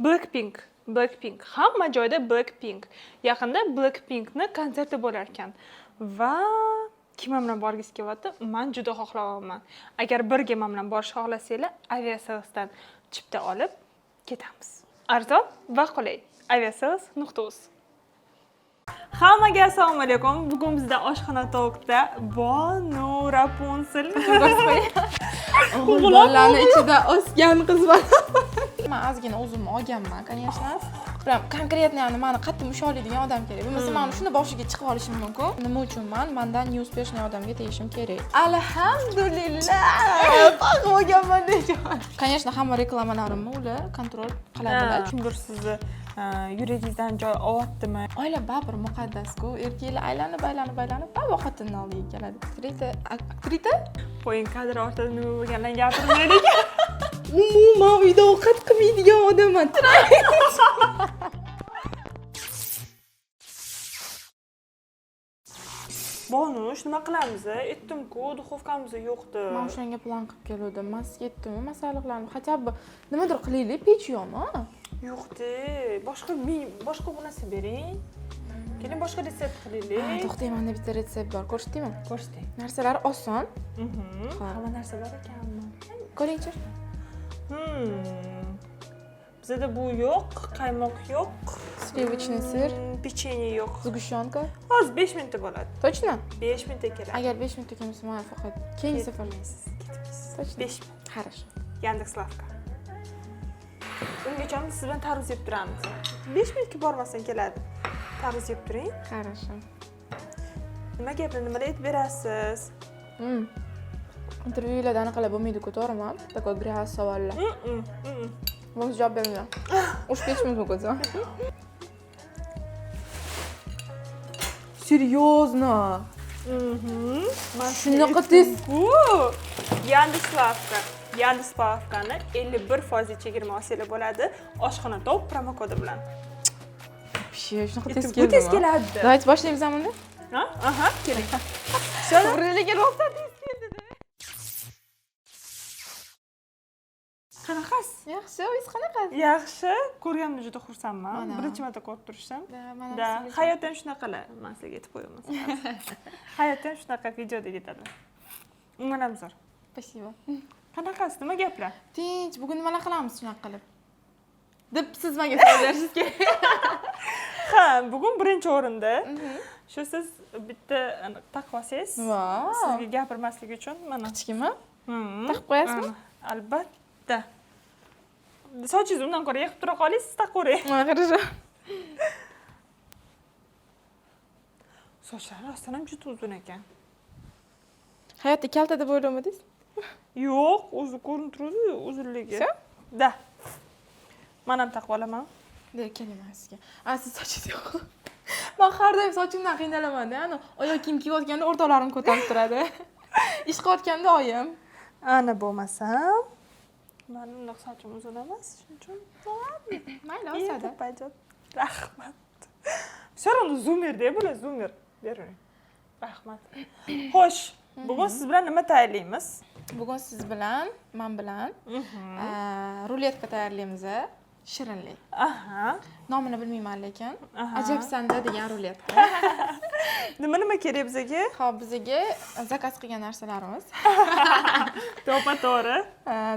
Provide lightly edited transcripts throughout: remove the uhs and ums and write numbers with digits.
Blackpink. Hamma joyda Blackpink. Yaqinda Blackpinkni konserti bo'lar ekan. Va kim bilan borgisi kelyapti? Men juda xohlayapman. Agar birga men bilan borishni xohlasanglar, aviasovsdan chipta olib ketamiz. Arzon va qulay. aviasovs.uz. Hammaga assalomu alaykum. Bugun bizda oshxona tovuqda Bonu Rapunzel. O'g'illarning ichida o'sgan qiz bor. Men ozgina o'zimni olganman, конечно. Прям конкретно nimani qattiq ushaladigan odam kerak. Bo'lmasa men shuni boshiga chiqib olishim mumkin. Nima uchun men не успешный odamga tegishim kerak. Alhamdulillah. Faqat olganman deydi. Конечно, hamma reklamalarimni ular kontrol qiladilar. Kimdir sizni yuragingizdan joy olyaptimi? Oila baribir muqaddasku, erkaklar aylanib baribir xotinni oldiga keladi. Aktrisa? Qo'ying kadr ortida nima bo'lganini gapirmaylik. Umuman uyda ovqat qilmaydigan odamman. Bonush, nima qilamiz? Aytdim-ku, duxovkamiz yo'qdi. Men o'shanga plan qilib keldim. Mas ketdim, masalliqlarni хотя бы nimadir qilaylik, pechyomi? Yo'qdi. Boshqa bu narsa bering. Keling boshqa retsept qilaylik. To'xtang, menda bitta retsept bor. Ko'rsataymi? Ko'rsating. Narsalar oson. Hamma narsa bor ekanmi? Ko'ringchi. Bizda bu yo'q, qaymoq yo'q, Sливочный сыр, pechenye yo'q. сгущенка. Hozir 5 minutda bo'ladi. Точно? 5 minutda keladi. Agar 5 minutda kelmasa, men faqat keyingi safar Точно. 5 minut. Хорошо. Yandex.Lavka. Ungacha siz bilan tarvuz yeb turamiz. 5 minutga bormasdan keladi. Tarvuz yeb turing. Хорошо. Nima gapni nimalar aytib berasiz? Intervyularda anaqa bo'lmaydi-ku, to'g'rimi? Такой грязь savollar. Bo'lmasa javob bermayman. Ush 5 minut o'tsa. Серьезно? Shunaqa tez. Yandex.Lavkani 51% chegirma olsanglar bo'ladi. Oshxona tovuq promokodi bilan. Shunaqa tez Bu tez keladi. Давайте boshlaymiz uni. Aha, keling. To'g'riga rosa tez keldi. Qanaqasiz? Yaxshi, o'zingiz qanaqasiz? Yaxshi, ko'rganimda juda xursandman. Birinchi marta ko'rib turishim. Da, hayotda ham shunaqalar, men sizga aytib qo'yaman. Hayotda ham shunaqa videoda ketadi. Umumanamzor. Спасибо. Qanaqasiz? Nima gaplar? Tinch, bugun nimalar qilamiz shunaqa qilib? Deb siz menga savol berishingiz kerak. Ha, bugun birinchi o'rinda. Shu siz bitta taqvasangiz, sizga gapirmaslik uchun mana kichkina taqib qo'yasizmi? Albatta. Sochingiz undan ko'ra yig'ib tura qoling, siz taqavering. Хорошо. Sochlari rostdan ham juda uzun ekan. Hayotda kalta deb o'ylamadingiz? Yo'q, o'zi ko'rinib turadi uzunligi. Da. Men ham taqib olaman. Kelaman sizga. Siz sochingiz yo'q. Men har doim sochimdan qiynalaman-da. Oyoq kiyim kiyayotganda o'rtoqlarim ko'tarib turadi. Ish qilayotganda oyim. Ana bo'lmasam, mening undoq sochim uzun emas, shuning uchun mayli, o'sadi. Rahmat. Все равно zoomer-da bular, zoomer. Bering. Rahmat. Xo'sh, bugun siz bilan nima tayyorlaymiz? Bugun siz bilan, men bilan ruletka tayyorlaymiz. Shirinlik. Nomini bilmayman lekin. Ajabsanda degan ruletka. Nima kerak bizga? Xo'p, bizga zakaz qilgan narsalarimiz. To'g'ri.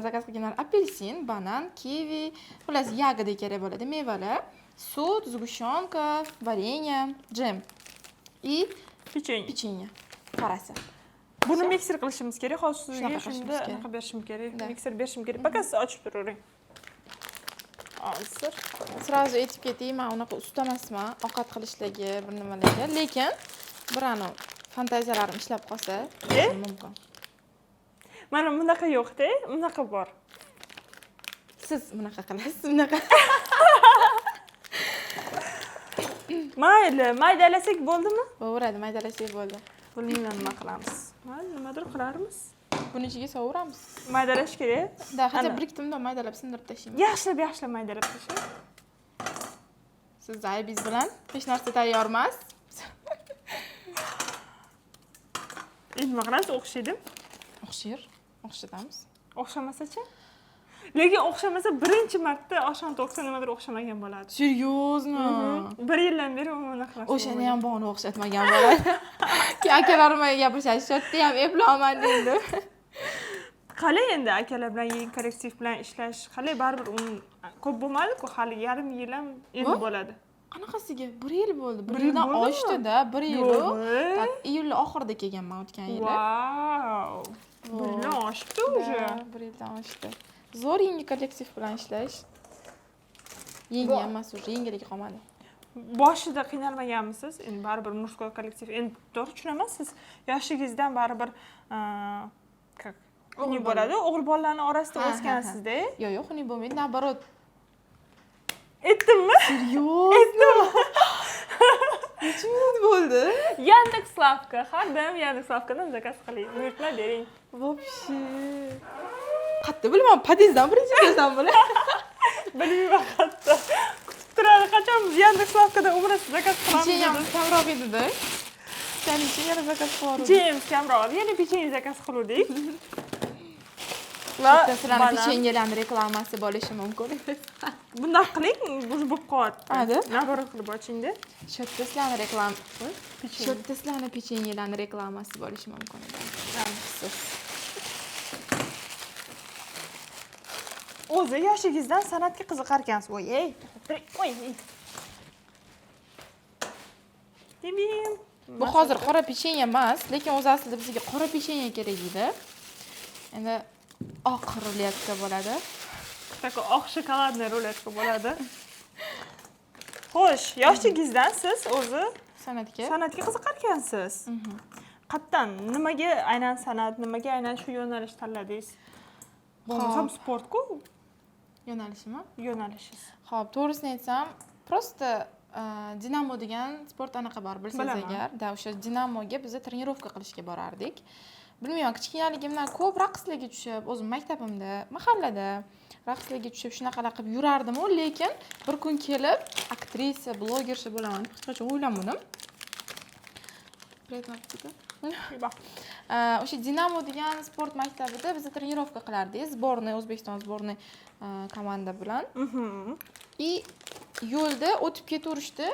Zakaz qilganlar apelsin, banan, kivi, xullas yagodi kerak bo'ladi, mevalar, sut, sgущенка, варенье, джем и pechenye. Qarasa. Buni mikser qilishimiz kerak. Hozir sizga shunda anaqa berishim kerak. Mikser berishim kerak. Faqat siz ochib turavering. Hozir sразу aytib ketay, men unaqa usta emasman ovqat qilishligi, bir nimalarga, lekin bir fantaziyalarim ishlab qolsa mumkin. Mana bunaqa yo'q-da, bunaqa bor. Siz bunaqa qilasiz, bunaqa. Mayli, maydalasak bo'ldimi? Bo'laveradi, maydalasak bo'ldi. Bilmayman nima qilamiz. Mayli, nimadir qilarmiz. Buni ichiga sovuramız. Maydalash kerak. Da, hatto bir ikki timda maydalab sindirib tashlaymiz. Yaxshilab maydalab tashlang. Siz aybingiz bilan hech narsa tayyor emas. Nima qilasiz? O'xshaydi? O'xshaymiz. O'xshamasa-chi? Lekin o'xshamasa birinchi marta oshxona to'qson nimadir o'xshamagan bo'ladi. Seryozni. 1 yildan beri umuman qilasiz. O'shani ham bog'ni o'xshatmagan bo'ladi. Keyin akalarim gapirishadi, "Sotda ham eplaman" deydi. Qalay endi akalar bilan yangi kollektiv bilan ishlash, qalay baribir ko'p bo'lmadi-ku, hali yarim yil ham endi bo'ladi. Qanaqasiga? 1 yil bo'ldi. 1 Bir yil yildan bo'ldimi? oshdi-da, 1 yil. Yo'q. Tak iyul oxirida kelganman o'tgan yili. Vau! 1 yildan oshdi уже. 1 yildan oshdi. Zo'r yangi kollektiv bilan ishlash. Yangi emas, уже yangilik qolmadi. Boshida qiynalmaganmisiz? Endi baribir murskoy kollektiv. Endi to'g'ri tushunaman, siz yoshligingizdan baribir xunuk bo'ladi, o'g'il bolalarning orasida o'sgansizda. Yo'q, xunuk bo'lmaydi, nabarot. Aytdimmi? Seryozni. Necha minut bo'ldi? Yandex Slavka, har doim Yandex Slavkadan zakaz qiling. Buyurtma bering. Вообще. Qayerda bilaman, podyezddan birinchi kelsam bo'lar. Bilmayman hatto. Kutib turadi, qachon Yandex Slavkadan umrasiz zakaz qilamiz. Pechenye ham kamroq edi-da. Sening uchun yana zakaz qilib James kamroq, yana pechenye zakaz qiluvdik. Va sizlarning pechenyelarni reklamasi bo'lishi mumkin. Bundoq qiling, bu bo'lib qolyapti. Hadi. Nabarat qilib oching-da. Shodda sizlarning Shodda sizlarning pechenyelarni reklamasi bo'lishi mumkin edi. O'zi yoshligingizdan san'atga qiziqarkansiz. Voy, voy. Debim. Bu hozir qora pechenye emas, lekin o'zi aslida bizga qora pechenye kerak edi. Endi oq ruletka bo'ladi. Tako oq shokoladli ruletka bo'ladi. Xo'sh, yoshligingizdan siz o'zi san'atga qiziqarkansiz. Qattan nimaga aynan san'at, nimaga aynan shu yo'nalish tanladingiz? Bo'lmasa sport-ku yo'nalishimi? Yo'nalishingiz. Xo'p, to'g'risini aytsam, prosta Dinamo degan sport anaqa bor, bilsangiz agar. Da o'sha Dinamoga biz trenirovka qilishga borardik. Bilmayman, kichkinaligimdan ko'p raqslarga tushib, o'zim maktabimda, mahallada raqslarga tushib shunaqalar qilib yurardim, lekin bir kun kelib aktrisa, blogercha bo'laman deb hech qachon o'ylamadim. O'sha Dinamo degan sport maktabida biz trenirovka qilardik, sborniy, O'zbekiston sborniy komanda bilan. И yo'lda o'tib ketaverishdi,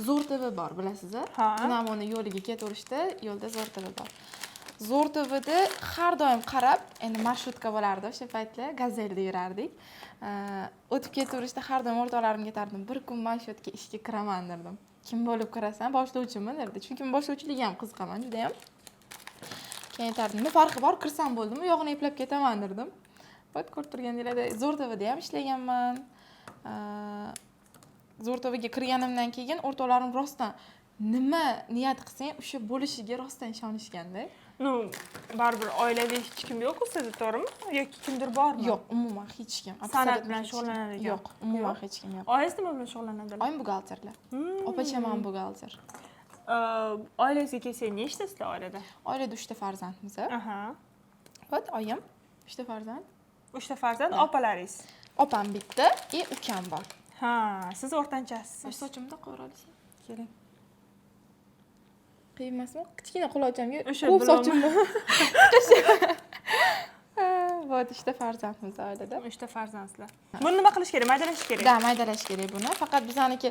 Zo'r TV bor, bilasizmi? Dinamoning yo'liga ketaverishdi, yo'lda Zo'r TV bor. Zo'r TVda har doim qarab, endi marshrutka bo'lardi o'sha paytlar, gazelda yurardik. O'tib ketaverishda har doim o'rtoqlarimga aytardim, bir kun men shu yerga ishga kiraman derdim. Kim bo'lib kirasan? Boshlovchiman derdi. Chunki men boshlovchilikka ham qiziqaman juda ham. Keyin aytardim, "Nima farqi bor? Kirsam bo'ldimi, yo'g'ini eplab ketaman" derdim. Bo't ko'rib turgandinglarda Zo'r TVda ham ishlaganman. Zo'r TVga kirganimdan keyin o'rtoqlarim rostdan nima niyat qilsang, o'sha bo'lishiga rostdan ishonishganda. Baribir oilada hech kim yo'q-ku sizda, to'g'rimi? Yoki kimdir bormi? Yo'q, umuman hech kim. San'at bilan shug'ullanadigan. Yo'q, umuman hech kim yo'q. Oilangiz nima bilan shug'ullanadilar? Oyim buxgalterlar. Opacham ham buxgalter. Oilangizga kelsak, nechtasizlar oilada? Oilada 3 ta farzandmiz. Aha. Bo't, oyim 3 ta farzand. 3 ta farzand, opalaringiz. Opam bitta, ukam bor. Ha, siz o'rtanchasiz. Sochimda qo'ralishing. Keling. Qiyin emasmi? Kichkina qulochimga O'sha ko'p sochim bor. Bo't, 3 ta farzandmiz oilada. 3 ta farzandsizlar. Buni nima qilish kerak? Maydalash kerak. Da, maydalash kerak buni. Faqat bizaniki,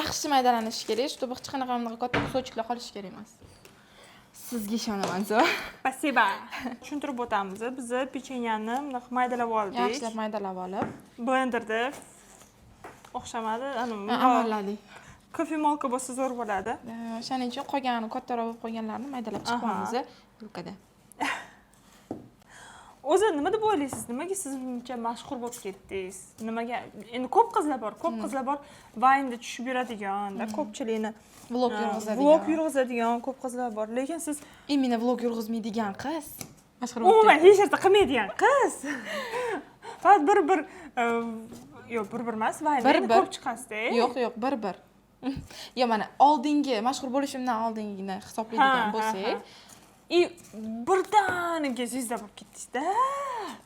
yaxshi maydalanishi kerak, чтобы hech qanaqa katta kusochiklar qolishi kerak emas. Sizga ishonaman, zo. Spasiba. Tushuntirib o'tamiz. Biz pechenyani maydalab oldik. Yaxshilab maydalab olib, blenderda o'xshamadi, amalladik. Kofemolka bo'lsa zo'r bo'ladi. O'shaning uchun qolganini kattaroq bo'lib qolganlarini maydalab chiqamiz yulkada. O'zi nima deb o'ylaysiz? Nimaga siz buncha mashhur bo'lib ketdingiz? Nimaga? Endi ko'p qizlar bor, Vine'da tushib yuradigan, ko'pchilikni vlog yurg'izadigan ko'p qizlar bor. Lekin siz imенно vlog yurg'izmaydigan qiz, mashhur bo'lib umuman hech narsa qilmaydigan qiz. Faqat bir yo'q, bir emas, Vine'da ko'p chiqasiz-da. Yo'q, bir. Yo, mana oldingi mashhur bo'lishimdan oldingini hisoblaydigan bo'lsak, birdaniga zizda bo'lib ketdingiz-da.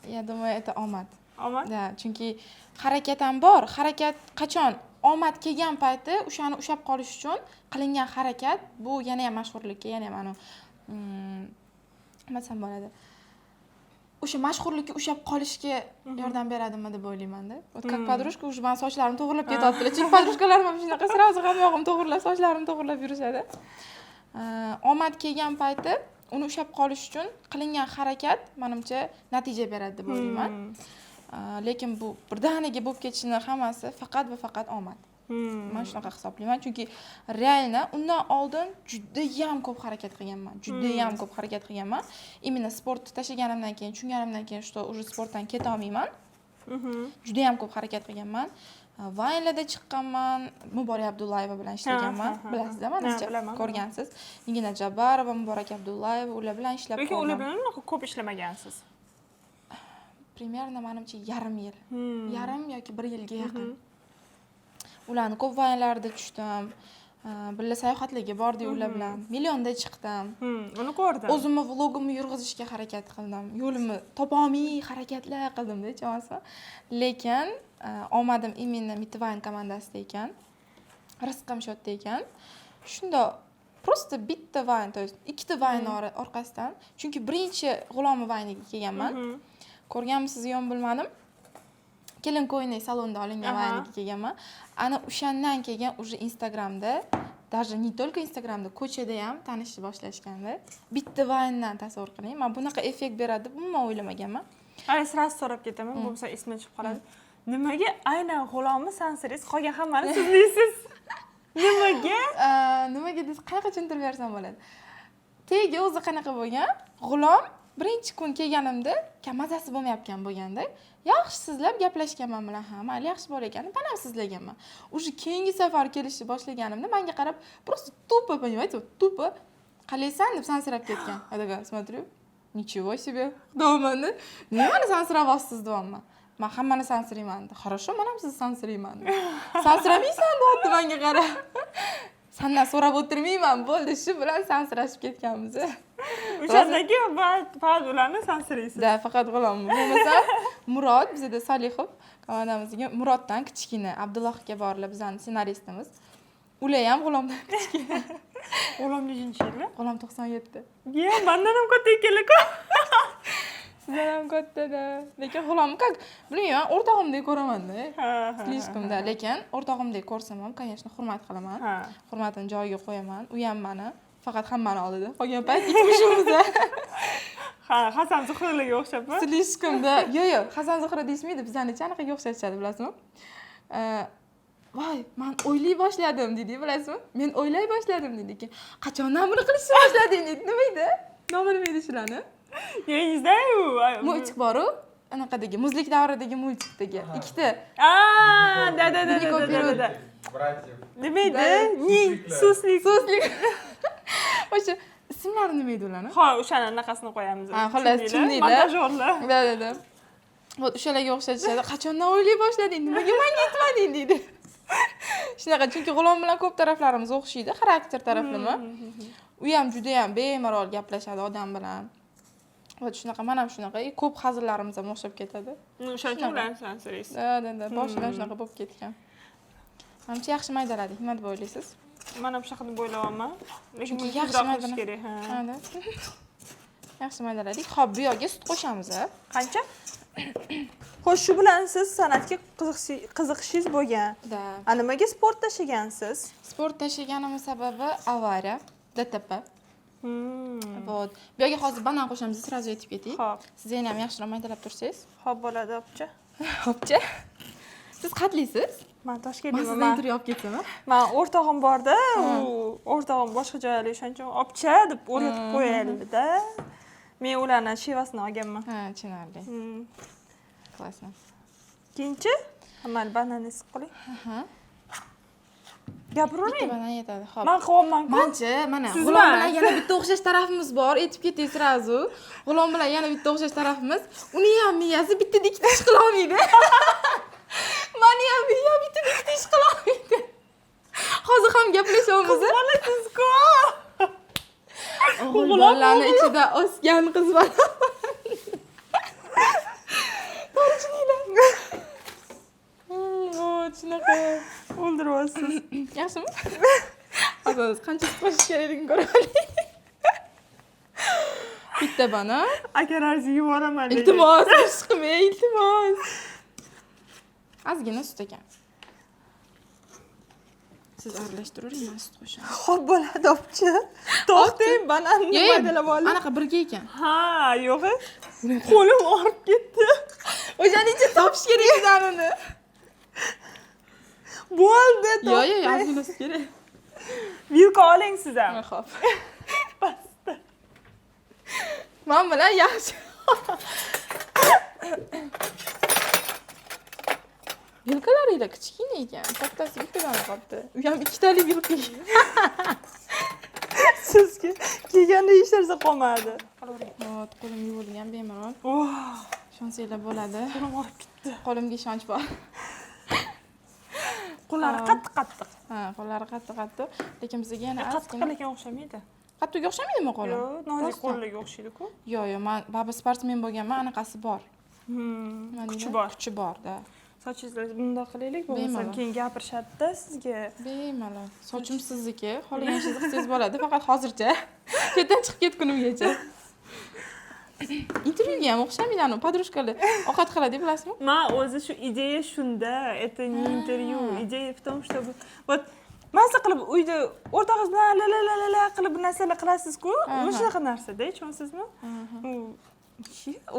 Ya, думаю, это omad. Omad? Da, chunki harakat ham bor. Harakat qachon omad kelgan payti o'shani ushlab qolish uchun qilingan harakat, bu yana ham mashhurlikka, yana ham nima desam bo'ladi. o'sha mashhurlikka ushlab qolishga yordam beradimi deb o'ylayman-da. Как подружка уже men sochlarimni to'g'rilab ketyaptilar. Chunki poдружкalarim ham shunaqa sразу hammog'im to'g'rilab, sochlarimni to'g'rilab yurishadi. Omad kelgan payti uni ushlab qolish uchun qilingan harakat menimcha natija beradi deb o'ylayman. Lekin bu birdaniga bo'lib ketishini hammasi faqat va faqat omad. Men shunaqa hisoblayman, chunki realna undan oldin juda ham ko'p harakat qilganman. Именно sportni tashlaganimdan keyin, tushunganimdan keyin что уже sportdan keta olmayman. Juda ham ko'p harakat qilganman. Vaynlarda chiqqanman, Muborak Abdullayeva bilan ishlaganman. Bilasizda, menimcha ko'rgansiz. Nigina Jabbarova, Muborak Abdullayeva ular bilan ishlab lekin ular bilan ko'p ishlamagansiz. Примерно menimcha yarim yil. Yarim yoki 1 yilga yaqin. Ularni ko'p vaynlarida tushdim. Birga sayohatlarga bordik ular bilan. Millionda chiqdim. Uni ko'rdim. O'zimni vlogimni yurg'izishga harakat qildim. Yo'limni topolmay harakatlar qildim-da, chamasi. Lekin omadim именно Mitvayn komandasida ekan. Rizqim shodda ekan. Shunda просто bitta vayn, то есть ikkita vayn orqasidan, chunki birinchi G'ulomi vayniga kelganman. Ko'rganmisiz yo'q bilmadim. Kelin ko'ynak salonda olingan vayniga kelganman. Ana o'shandan keyin уже Instagramda, даже не только Instagramda, ko'chada ham tanishib boshlashganda, bitta vayndan tasavvur qiling. Men bunaqa effekt beradi deb umuman o'ylamaganman. Ay, sraz so'rab ketaman, bo'lmasa esimdan chiqib qoladi. Nimaga aynan G'ulomi Sansiringiz qolgan hammani siz deysiz? Nimaga desiz, qayerga tushuntirib bersam bo'ladi. Tegi o'zi qanaqa bo'lgan? G'ulom birinchi kun kelganimda mazasi bo'lmayotgan bo'lganda, yaxshi sizlab gaplashganman bilan ham, mayli yaxshi bor ekan, men ham sizlaganman. Уже keyingi safar kelishni boshlaganimda menga qarab, просто тупо, понимаете, тупо qalaysan deb sansirab ketgan. Adaga смотрю, ничего себе. Domanda, nimani sansirayapsiz deyapman. Men hammani sansirayman. Хорошо, men ham sizni sansirayman. Sansiramaysan deyapti menga qarab. Sendan so'rab o'tirmayman, bo'ldi, shu bilan sansirashib ketganmiz. O'shandagi ba'zi ularni sansiraysiz. Da, faqat G'ulom. Bo'lmasa Murod, bizda Salihov komandamizga Muroddan kichkina, Abdullohga borlar, bizning ssenaristimiz. Ular ham G'ulomdan kichkina. G'ulom nechinchi yili? G'ulom 97. Ya, mendan ham katta ekanlar-ku. Sizdan ham katta-da. Lekin G'ulomni как, bilmayman, o'rtog'imdek ko'raman-da. Слишком-da, lekin o'rtog'imdek ko'rsam ham, конечно, hurmat qilaman. Hurmatini joyiga qo'yaman. U ham meni faqat hammani oldida. Qolgan payt ikki-uchimiz. Hasan Zuhralarga o'xshabmi? Слишком-da. Yo'q, Hasan Zuhra deyishmaydi, bizlarni qanaqaga o'xshatishadi, bilasizmi? Voy, men o'ylay boshladim dedi, bilasizmi? Men o'ylay boshladim dedi. Qachondan buni qilishni boshlading dedi. Nima edi? Nomi nima edi shularni? Yengizda-yu. Multik bor-ku. Anaqadagi muzlik davridagi multikdagi ikkita. Da. Bratьев. Nima edi? Suslik. O'sha ismlari nima edi ularni? Ha, o'shani anaqasini qo'yamiz. Ha, xolos, tushundinglar. Montajyorlar. Da. Вот o'shalarga o'xshatishadi. Qachondan o'ylay boshlading? Nimaga menga aytmading dedi. Shunaqa, chunki G'ulom bilan ko'p taraflarimiz o'xshaydi, xarakter taraflama. U ham juda ham bemalol gaplashadi odam bilan. Va shunaqa, men ham shunaqa, ko'p hazillarimiz ham o'xshab ketadi. O'shaning uchun ularni sansiraysiz. Da, boshidan shunaqa bo'lib ketgan. Menimcha yaxshi maydaladik, nima deb o'ylaysiz? Men ham shunaqa deb o'ylayapman. Lekin Chunki yaxshi yaxshi maydalash kerak, ha. Ha. Yaxshi maydaladik. Xo'p, bu yerga sut qo'shamiz. Qancha? Xo'sh, shu bilan siz san'atga qiziqishingiz bo'lgan. Da. Nimaga sport tashlagansiz? Sport tashlaganimning sababi avariya, DTP. Вот. Bu yerga hozir banan qo'shamiz, sразу aytib ketdik. Xo'p. Siz yana ham yaxshiroq maydalab tursangiz. Xo'p bo'ladi, obcha. Xo'pcha. Siz qatlisiz? Men Men Toshkentdaman. sizdan intervyu olib ketsam. Men o'rtog'im borda, o'rtog'im boshqa joylarda o'shaning uchun obcha deb o'rgatib qo'yildi-da. Men ularning shivasini olganman. Ha, tushunarli. Klassno. Ikkinchi, amal bananni siqib qo'ying. Aha. Gapiravering. Banan yetadi. Xo'p. Men qilyapman-ku. Manchi, mana Siz G'ulom emas. bilan yana bitta o'xshash tarafimiz bor. Aytib ketdik sразу. G'ulom bilan yana bitta o'xshash tarafimiz. Uni ham miyasi bittadek ikkita ish qila olmaydi. Meni ham miyam bittadek ikkita ish qila olmaydi. Hozir ham gaplashyapmiz. Bolasizku. G'ulomlarning ichida o'sgan qiz bola. To'g'richilar. Shunaqa O'ldiryapsiz. yaxshimi? Hozir qancha qo'shish kerakligini ko'raylik. bitta banan. Agar arziyib yuboraman dedi. Iltimos, ishqim, iltimos. Ozgina sut ekan. Siz aralashtiravering, men sut qo'shaman. Xo'p bo'ladi, opchi. To'xtang, bananni maydalab oling. Anaqa birga ekan. Ha, yo'q. Qo'lim og'rib ketdi. O'shaning ichida topish kerak edi uni. Bo'ldi, Yo'q, ozgina sut kerak. Vilka oling siz ham. Xo'p. Pastda. Men bilan yaxshi. Vilkalarida kichkina ekan. Kattasi bittadan qolibdi. U ham ikkitalik vilka. Sizga kelganda hech narsa qolmadi. Hop, qo'lim yuvilgan bemalol. Oh, Ishonsanglar bo'ladi. qo'lim og'rib ketdi. Qo'limga ishonch bor. Qo'llari qattiq. Ha, qo'llari qattiq. Lekin bizga yana Qattiq lekin o'xshamaydi. qattiqga o'xshamaydimi qo'lim? Yo'q, nozik qo'llarga o'xshaydi-ku. Yo'q, men baba sportsmen bo'lganman, anaqasi bor. Kuchi bor-da. Sochingizni bundoq qilaylik, bo'lmasa Bemalol. keyin gapirishadi-da sizga. Bemalol. Sochim sizniki, xohlaganishingizni qilsangiz bo'ladi, faqat hozircha. Chetdan chiqib ketgunimgacha. Intervyuga ham o'xshamaydi, anu poдружкаlar ovqat qiladi, bilasizmi? Men o'zi shu ideya shunda, это не интервью. Идея в том, чтобы вот maza qilib uyda o'rtog'ingiz bilan la qilib bir narsalar qilasiz-ku, mana shunaqa narsada, tushunasizmi?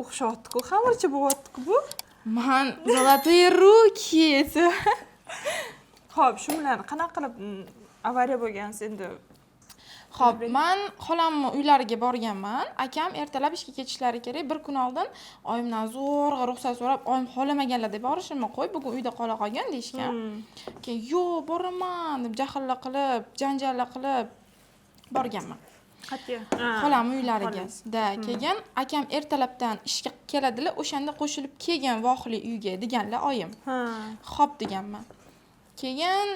O'xshatdi-ku, xamirchi bo'lyapti-ku bu. Man zолотые руки. Xo'p, shu bilan qanaqa qilib avariya bo'lgansiz endi? Xo'p, men xolamni uylariga borganman. Akam ertalab ishga ketishlari kerak. Bir kun oldin oyimdan zo'rg'a ruxsat so'rab, oyim xolamaganlar deb borishimni qo'y, bugun uyda qola qolgan deyishgan. Keyin yo'q, boraman deb jahllar qilib, janjallar qilib borganman. Qat'iy. Xolamni uylariga. Keyin akam ertalabdan ishga keladilar, o'shanda qo'shilib kelgan vohli uyga deganlar oyim. Xo'p deganman. Keyin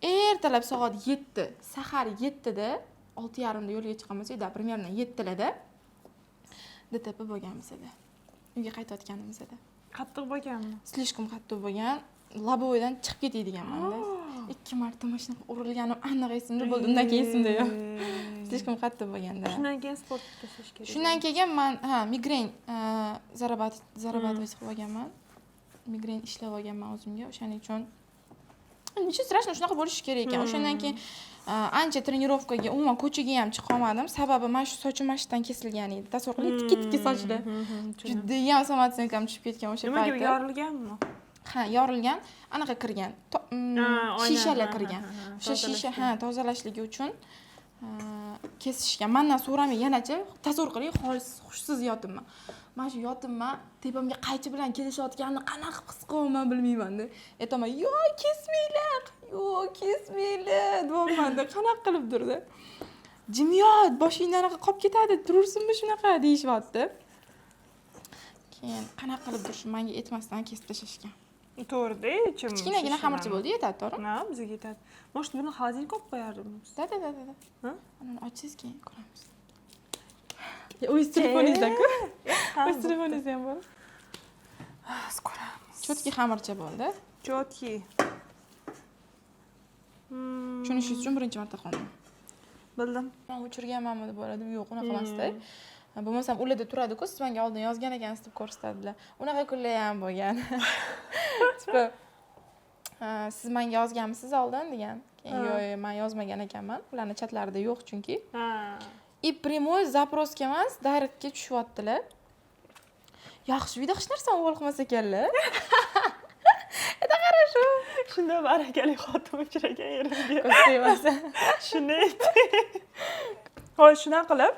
ertalab soat 7, sahar 7 da 6:30 da yo'lga chiqamiz edi, примерно 7 larda DTP bo'lganmiz edi. Uyga qaytayotganimiz edi. Qattiq bo'lganmi? Slishkom qattiq bo'lgan. Labovoydan chiqib ketadiganman-da. 2 marta mashina urilganim aniq esimda bo'ldi, undan keyin esimda yo'q. Slishkom qattiq bo'lganda. Shundan keyin sportga tashlash kerak. Shundan keyin men migren зарабатывать qilib olganman. Migren ishlab olganman o'zimga. O'shaning uchun nechta strashno shunaqa bo'lishi kerak ekan. O'shandan keyin ancha trenirovkaga, umuman ko'chaga ham chiqa olmadim. Sababi men shu sochim mashdan kesilgan edi. Tasavvur qiling, tikka sochda. Juda ham somatsenkam tushib ketgan o'sha paytda. Nimaga yorilganmi? Ha, yorilgan, anaqa kirgan. Shishalar kirgan. O'sha shisha, tozalashligi uchun kesishgan. Mendan so'ramay yanacha tasavvur qiling, xolis xushsiz yotibman. Men shu yotibman, tepamga qaychi bilan kelishayotganini qanaqa his qilaman bilmayman-da. Aytaman, "Yo'q, kesmanglar. Yo'q, kesmanglar." deyapman-da. Qanaqa qilibdir-da. Jimyot, boshingdan anaqa qolib ketadi, turursinmi shunaqa deyishyapti. Keyin qanaqa qilibdir shu menga aytmasdan kesib tashlashgan. To'g'ri-da, chim. Kichkinagina xamirchi bo'ldi, yetadi, to'g'rimi? Ha, bizga yetadi. Может, buni xazin qo'yib qo'yardimiz. Da. Ha? Uni ochsiz keyin ko'ramiz. O'z telefoningizda-ku. O'z telefoningizda ham bor. Ko'ramiz. Chotki xamircha bo'ldi. Chotki. Tushunishingiz uchun birinchi marta qondim. Bildim. Men o'chirganmanmi deb o'yladim. Yo'q, unaqa emasda. Bo'lmasam ularda turadi-ku, siz menga oldin yozgan ekansiz deb ko'rsatadilar. Unaqa kunlar ham bo'lgan. Tipa siz menga yozganmisiz oldin degan. Keyin yo'q, men yozmagan ekanman. Ularning chatlarida yo'q chunki. И прямой запросga emas, directga tushyaptilar. Yaxshi uyda hech narsani o'g'il qilmas ekanlar. Это хорошо. Shunda barakali xotin uchragan yerimga. Ko'rsatmasa. Shuni aytdi. Xo'sh, shunaqa qilib,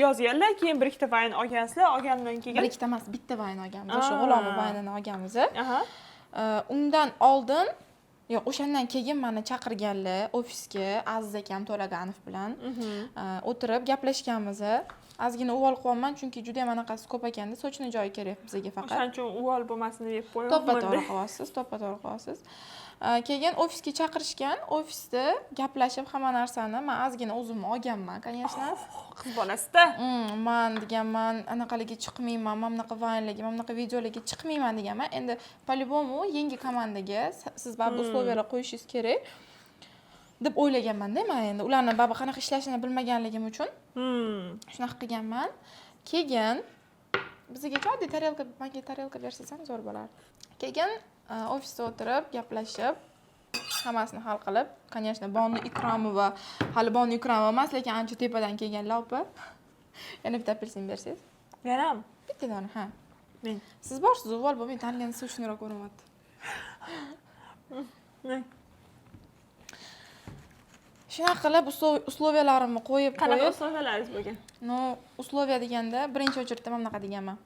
yozganlar, keyin bir ikkita vayn olgansizlar, olgandan keyin Bir ikkita emas, bitta vayn olganmiz. O'sha g'ulomni vaynini olganmiz. Aha. Undan oldin, yo'q, o'shandan keyin meni chaqirganlar ofisga Aziz akam To'laganov bilan o'tirib gaplashganmiz. Ozgina uvol qilyapman chunki juda ham anaqasi ko'p ekanda, sochni joyi kerak bizga faqat. O'shaning uchun uvol bo'lmasin deb qo'yib To'ppa-to'g'ri qilyapsiz. Keyin ofisga chaqirishgan, ofisda gaplashib hamma narsani men ozgina o'zimni olganman, конечно. Qiz bolasida. Men deganman, anaqalarga chiqmayman, mana bunaqa vaynlarga, mana bunaqa videolarga chiqmayman deganman. Endi по-любому yangi komandaga siz baribir условиялар qo'yishingiz kerak. deb o'ylaganman-da men endi ularni baribir qanaqa ishlashini bilmaganligim uchun shunaqa qilganman. Keyin bizga oddiy tarelka, menga tarelka bersangiz zo'r bo'lardi. Keyin ofisda o'tirib, gaplashib, hammasini hal qilib, конечно, Bonu Ikromova, hali Bonu Ikromova emas, lekin ancha tepadan kelganlar opa. Yana bitta apelsin bersangiz. Beram. Bitta dona, ha. Men. Siz borsiz, avval bo'lmay tanigani siz uchunroq ko'ryapti. Shunaqa qilib usloviyalarimni qo'yib Qanaqa usloviyalaringiz bo'lgan? No, usloviya deganda birinchi o'chirda mana bunaqa deganman.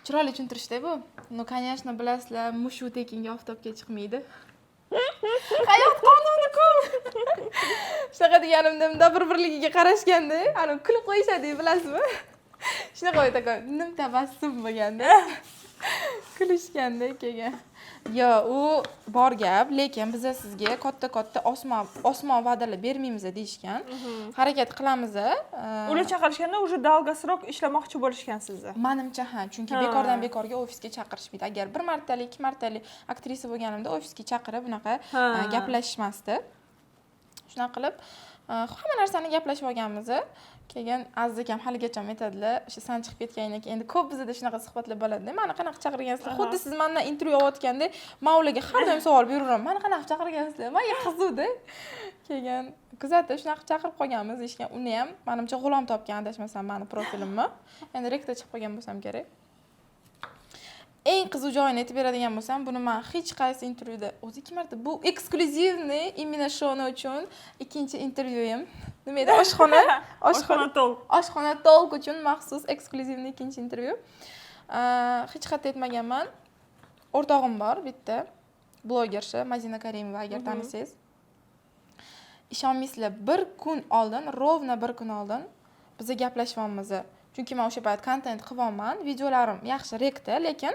Chiroyli tushuntirishda bu. No, конечно, bilasizlar, mushu tekinga oftobga chiqmaydi. Hayot qonuni-ku. Shunaqa deganimda bir-birligiga qarashganda, ana kulib qo'yishadi, bilasizmi? Shunaqa o'yda nim tabassum bo'lganda. Kulishganda keyin. Yo, u bor gap, lekin biz sizga katta-katta osmon va'dalar bermaymiz deyishgan. Harakat qilamiz. Ular chaqirishganda уже dalgasroq ishlamoqchi bo'lishgan sizni. Menimcha ha, chunki bekordan bekorga ofisga chaqirishmaydi. Agar bir martalik, ikki martalik aktrisa bo'lganimda ofisga chaqirib bunaqa gaplashishmasdi. Shunaqa qilib, hamma narsani gaplashib olganmiz. Keyin Aziz akam haligacha aytadilar, o'sha san chiqib ketgandan keyin endi ko'p bizda shunaqa suhbatlar bo'ladi. Meni qanaqa chaqirgansizlar? Xuddi siz mendan intervyu olayotganda, men ularga har doim savol beraveraman. Meni qanaqa chaqirgansizlar? Menga qiziqdi. Keyin kuzatib shunaqa chaqirib qolganmiz deyishgan. Uni ham menimcha G'ulom topgan, adashmasam, meni profilimni. Endi rektor chiqib qolgan bo'lsam kerak. Eng qiziq joyini aytib beradigan bo'lsam, buni men hech qaysi intervyuda o'zi 2 marta bu eksklyuzivniy imенно shoni uchun ikkinchi intervyuim. Nima edi? Oshxona talk uchun maxsus eksklyuzivniy ikkinchi intervyu. Hech qayerda aytmaganman. O'rtog'im bor bitta, blogercha Mazina Karimova, agar tanisangiz. Ishonmaysizlar, bir kun oldin, rovna bir kun oldin biz gaplashyapmiz. Chunki men o'sha payt kontent qilyapman, videolarim yaxshi rekda, lekin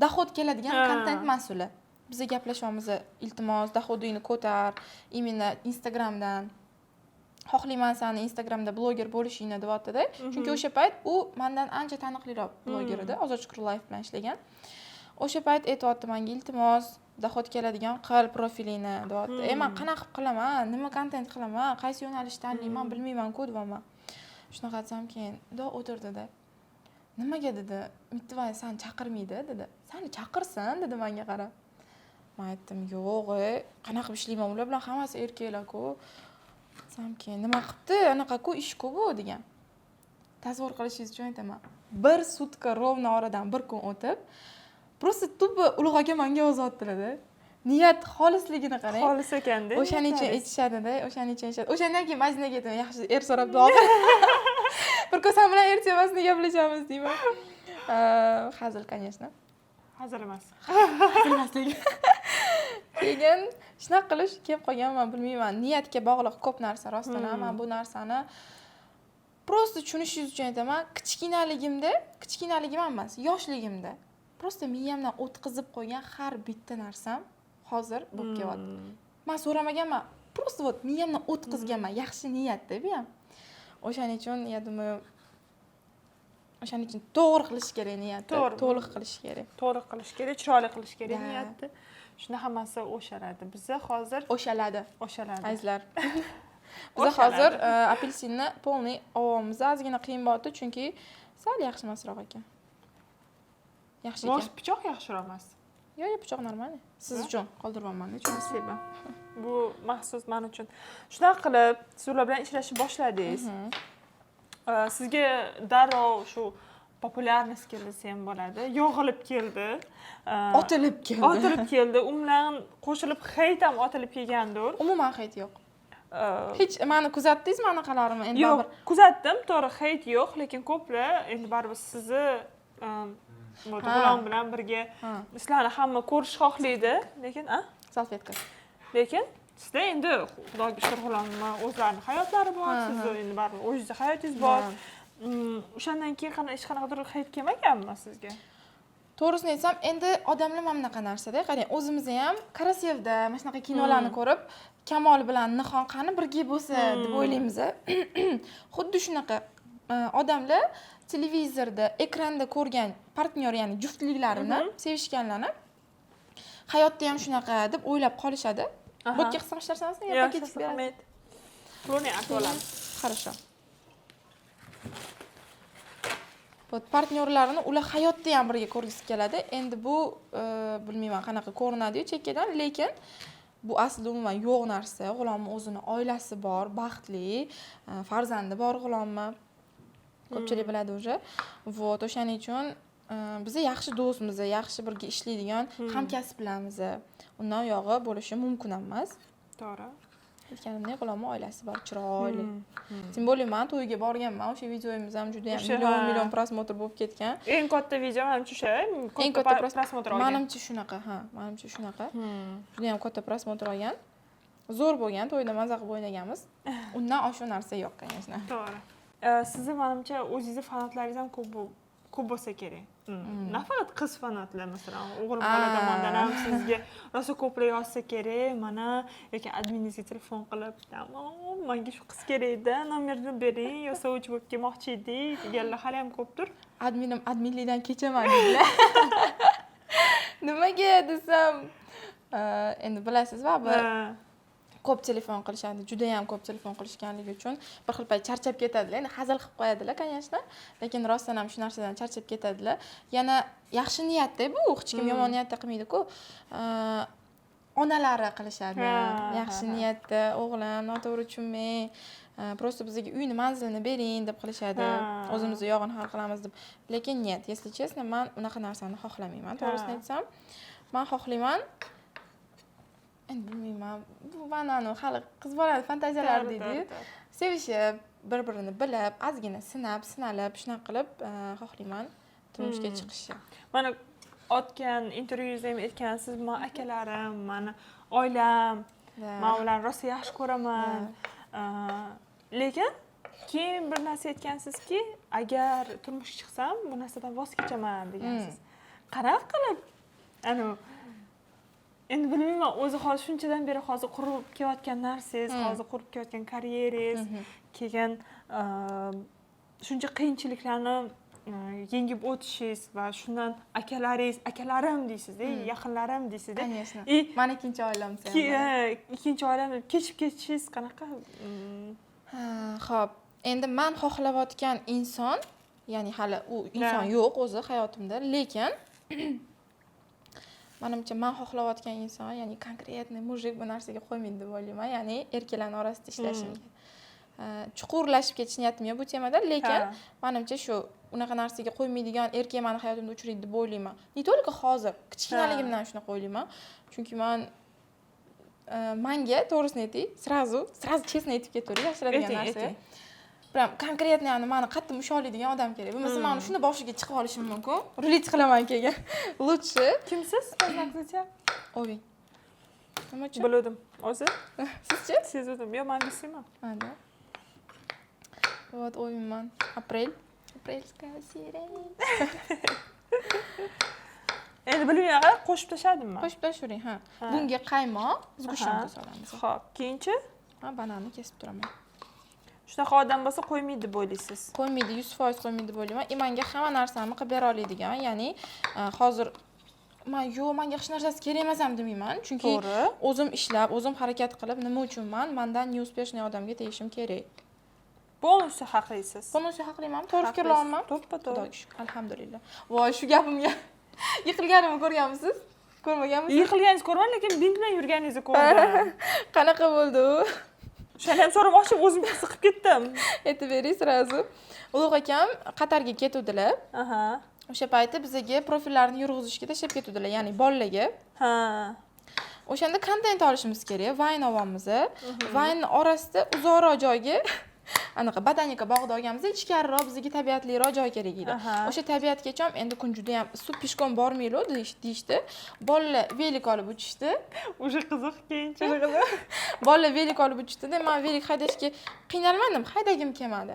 dohod keladigan kontent mas'uli. Biz gaplashyapmiz, iltimos, dohodingni ko'tar, imенно Instagramdan. Xohlayman seni Instagramda bloger bo'lishingni deyapti-da. Chunki o'sha payt u mendan ancha taniqliroq bloger edi, Ozod Shukur Live bilan ishlagan. O'sha payt aytayapti menga, iltimos, dohod keladigan qil profilingni deyapti. Men qanaqa qilib qilaman, nima kontent qilaman, qaysi yo'nalishni tanlayman, bilmayman-ku deyapman. Shunaqa aytsam keyin, o'tirdi-da. Nimaga dedi? Mittivoy seni chaqirmaydi dedi. Seni chaqirsin dedi menga qarab. Men aytdim, yo'q, qanaqa ishlayman, ular bilan hammasi erkaklar-ku. Aytsam keyin, nima qilibdi? Anaqa-ku ish-ku bu degan. Tasavvur qilishingiz uchun aytaman. Bir sutka rovna oradan bir kun o'tib, просто tuppa ulug' aka menga yozayotdilar-da. Niyat xolisligini qarang. Xolis ekanda. O'shaning uchun aytishadi-da, o'shaning uchun aytishadi. O'shandan keyin Mazinaga aytaman, yaxshi er so'rab duo qil. Bir kun sen bilan ertamasini gaplashamiz deyman. Hazil, конечно. Hazil emas. Hazil emaslik. Keyin shunaqa qilish kelib qolganman, bilmayman. Niyatga bog'liq ko'p narsa rostdan ham. Men bu narsani просто tushunishingiz uchun aytaman, kichkinaligim emas, yoshligimda просто miyamdan o'tkazib qo'ygan har bitta narsam hozir bo'lib kelyapti. Men so'ramaganman, просто вот miyamdan o'tkazganman, yaxshi niyatda bu ham. O'shaning uchun, o'shaning uchun to'g'ri qilish kerak niyatni, to'liq qilish kerak. To'g'ri qilish kerak, chiroyli qilish kerak niyatni. Shunda hammasi o'shaladi. Bizda hozir o'shaladi. Azizlar. Biz hozir apelsinni полный ovamiz. Ozgina qiyin bo'ldi, chunki sal yaxshi emasroq ekan. Yaxshi ekan. Bosh pichoq yaxshiroq emas. Yo'q, pichoq normal. Siz uchun qoldiribman-da, spasiba. Bu maxsus men uchun. Shunaqa qilib, sizlar bilan ishlashni boshladingiz. Sizga darrov shu populyarность keldi ham bo'ladi. Yog'ilib keldi. Otilib keldi. U bilan qo'shilib hate ham otilib kelgandir. Umuman hate yo'q. Hech meni kuzatdingizmi anaqalarimni? Endi yo'q, kuzatdim, to'g'ri hate yo'q, lekin ko'plar endi baribir sizni G'ulom bilan birga sizlarni hamma ko'rish xohlaydi, lekin salfetka. Lekin sizda endi Xudoga shukr G'ulomni o'zlarining hayotlari bor, sizni endi baribir o'zingiz hayotingiz bor. O'shandan keyin hech qanaqadir hate kelmaganmi sizga? To'g'risini aytsam, endi odamlar mana bunaqa narsada, qarang, o'zimiz ham Karasevda mana shunaqa kinolarni ko'rib, Kamol bilan Nihon qani birga bo'lsa deb o'ylaymiz. Xuddi shunaqa odamlar televizorda, ekranda ko'rgan partnyor, ya'ni juftliklarini, sevishganlarni hayotda ham shunaqa deb o'ylab qolishadi. Aha. Bo'tga qisqa ishlarsanmi yo Yo'q, paketga berasiz? Ahmet. Pulni olamiz. Хорошо. Вот partnyorlarini ular hayotda ham birga ko'rgisi keladi. Endi bu bilmayman qanaqa ko'rinadi-yu chekkadan, lekin bu aslida umuman yo'q narsa. G'ulomni o'zini oilasi bor, baxtli, farzandi bor g'ulomni. Ko'pchilik biladi o'sha. Вот, o'shaning uchun biz yaxshi do'stmiz, yaxshi birga ishlaydigan hamkasblarimiz. Undan yog'i bo'lishi mumkin emas. To'g'ri. Aytganimdek, g'ulomni oilasi bor, chiroyli. Tем более men to'yga borganman. O'sha videomiz ham juda ham million prosmotr bo'lib ketgan. Eng katta video menimcha o'sha. Eng katta prosmotr olgan. Menimcha shunaqa, menimcha shunaqa. Juda ham katta prosmotr olgan. Zo'r bo'lgan, to'yda maza qilib o'ynaganmiz. Undan osha narsa yo'q, конечно. To'g'ri. Sizni menimcha o'zingizni fanatlaringiz ham ko'p bo'lsa kerak. Nafaqat qiz fanatlar, masalan, o'g'il bola tomonidan ham sizga rosa ko'plar yozsa kerak, mana yoki adminingizga telefon qilib, "Tamom, menga shu qiz kerak-da, nomerni bering, yo sovchi bo'lib kelmoqchi edik" deganlar hali ham ko'pdir. Adminlikdan kechaman dedilar. Nimaga desam, endi bilasiz va bir ko'p telefon qilishadi, juda ham ko'p telefon qilishganligi uchun bir xil payt charchab ketadilar. Endi hazil qilib qo'yadilar, конечно, lekin rostdan ham shu narsadan charchab ketadilar. Yana yaxshi niyatda bu, hech kim yomon niyatda qilmaydi-ku. Onalari qilishadi. Yaxshi niyatda, o'g'lim, noto'g'ri tushunmang, просто bizga uyni manzilini bering deb qilishadi. O'zimizni yog'ini hal qilamiz deb. Lekin нет, если честно, men unaqa narsani xohlamayman. To'g'risini aytsam, men xohlayman. Endi bilmayman, bu banani hali qiz bolani fantaziyalari deydi. Sevishib, bir-birini bilib, ozgina sinalib, shunaqa qilib xohlayman turmushga chiqishni. Mana o'tgan intervyungizda ham aytgansiz, men akalarim, meni oilam, men ularni rosa yaxshi ko'raman. Lekin keyin bir narsa aytgansizki, agar turmushga chiqsam, bu narsadan voz kechaman degansiz. Qanaqa qilib? Endi bilmayman, o'zi hozir shunchadan beri hozir qurib kelayotgan narsangiz, hozir qurib kelayotgan karyerangiz, keyin shuncha qiyinchiliklarni yengib o'tishingiz va shundan akalarim deysiz-da, yaqinlarim deysiz-da. Конечно. Meni ikkinchi oilam sen. Ikkinchi oilam kechib ketishingiz qanaqa? Xo'p, endi men xohlayotgan inson, ya'ni hali u inson yo'q o'zi hayotimda, lekin menimcha men xohlayotgan inson, ya'ni konkretniy mujik bu narsaga qo'ymaydi deb o'ylayman, ya'ni erkaklarning orasida ishlashimga. Chuqurlashib ketish niyatim yo'q bu temada, lekin menimcha shu unaqa narsaga qo'ymaydigan erkak meni hayotimda uchraydi deb o'ylayman. Ne только hozir, kichkinaligimdan shunaqa o'ylayman. Chunki menga to'g'risini aytay, sразу честно aytib ketaveray, yaxshiladigan narsa. Прям konkretniy meni qattiq mushaydigan odam kerak. Bo'lmasa men shuni boshiga chiqib olishim mumkin. Rulit qilaman keyin. Lutchi. Kimsiz? O'zingiz? Oving. Nima uchun? Bildim. O'zi? Sizchi? Sezdim. Yo, men bilsayman. Mana. Вот ovingman. Апрельская сирень. Endi bilmayman, qo'shib tashladimmi? Qo'shib tashlavering, ha. Bunga qaymoq, zgushenka solamiz. Xo'p, keyinchi? Bananni kesib turaman. Shunaqa odam bo'lsa qo'ymaydi deb o'ylaysiz. Qo'ymaydi, 100% qo'ymaydi deb o'ylayman. Menga hamma narsani qilib bera oladigan, ya'ni hozir menga hech narsasi kerak emas ham demayman, chunki o'zim ishlab, o'zim harakat qilib, nima uchun mendan не успешный odamga tegishim kerak. Полностью haqlisiz. Полностью haqliman, to'g'ri fikrlayapman. To'ppa-to'g'ri. Alhamdulillah. Voy, shu gapimga yiqilganimni ko'rganmisiz? Ko'rmaganmisiz? Yiqilganingizni ko'rmadim, lekin bint bilan yurganingizni ko'rdim. Qanaqa bo'ldi u? Shuni ham so'ramoqchi, o'zim siqib ketdim. Aytib bering sразу. Ulug' akam Qatarga ketuvdilar. O'sha payti bizga profillarni yurg'izishga tashlab ketuvdilar, ya'ni bolalarga. O'shanda kontent olishimiz kerak, Vine olyapmiz. Vine'ning orasida uzoqroq joyga anaqa botanika bog'ida olganmiz, ichkariroq bizga tabiatliroq joy kerak edi. O'sha tabiatgacha endi kun juda ham suv pishkon bormaylar deyishdi. Bolalar velik olib uchishdi. O'sha qiziq keyinchi. Bolalar velik olib uchishdi-da, men velik haydashga qiynalmadim, haydagim kelmadi.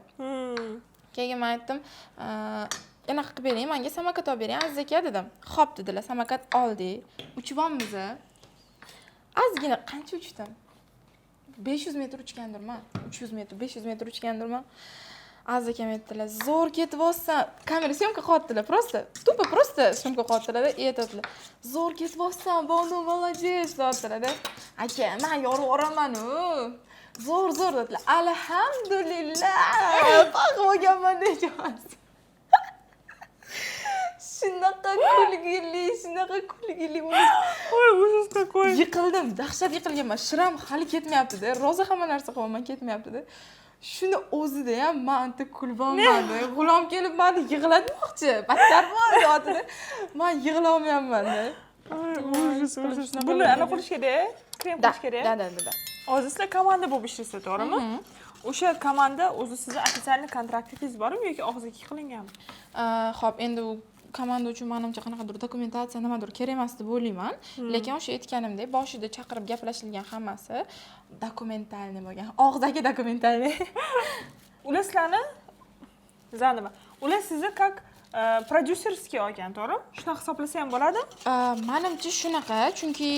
Keyin men aytdim, anaqa qilib bering, menga samokat olib bering, aziz aka dedim. Xo'p dedilar, samokat oldik. Uchibamiz. Ozgina qancha uchdim? 500 metr uchgandirman. 300 metr, 500 metr uchgandirman. Az akam aytdilar, zo'r ketyapsan. Kamera syomka qilyaptilar, просто syomka qilyaptilar-da, aytadilar. Zo'r ketyapsan, Bonu, молодец deyaptilar-da. Aka, men yorib yuboraman-u. Zo'r dedilar. Alhamdulillah. Faqat bo'lganman deyapsiz. Shunaqa kulgili bo'ldi. Voy, ужас какой. Yiqildim, dahshat yiqilganman. Shiram hali ketmayapti-da. Roza hamma narsa qilaman, ketmayapti-da. Shuni o'zida ham men anta kulbanman-da. G'ulom kelib meni yig'latmoqchi. Battar bo'lyapti-da. Men yig'lolmayapman-da. Ужас. Buni ana qilish kerak, krem qilish kerak. Da. Hozir sizlar komanda bo'lib ishlaysiz, to'g'rimi? O'sha komanda o'zi sizni ofitsialniy kontraktingiz bormi yoki og'zaki qilinganmi? Xo'p, endi u komanda uchun menimcha qanaqadir dokumentatsiya nimadir kerak emas deb o'ylayman. Lekin o'sha aytganimdek, boshida chaqirib gaplashilgan hammasi dokumentalniy bo'lgan. Og'zaki dokumentalniy. Ular sizlarni zanima. Ular sizni как prodyuserskiy olgan, to'g'rimi? Shunaqa hisoblasa ham bo'ladi? Menimcha shunaqa, chunki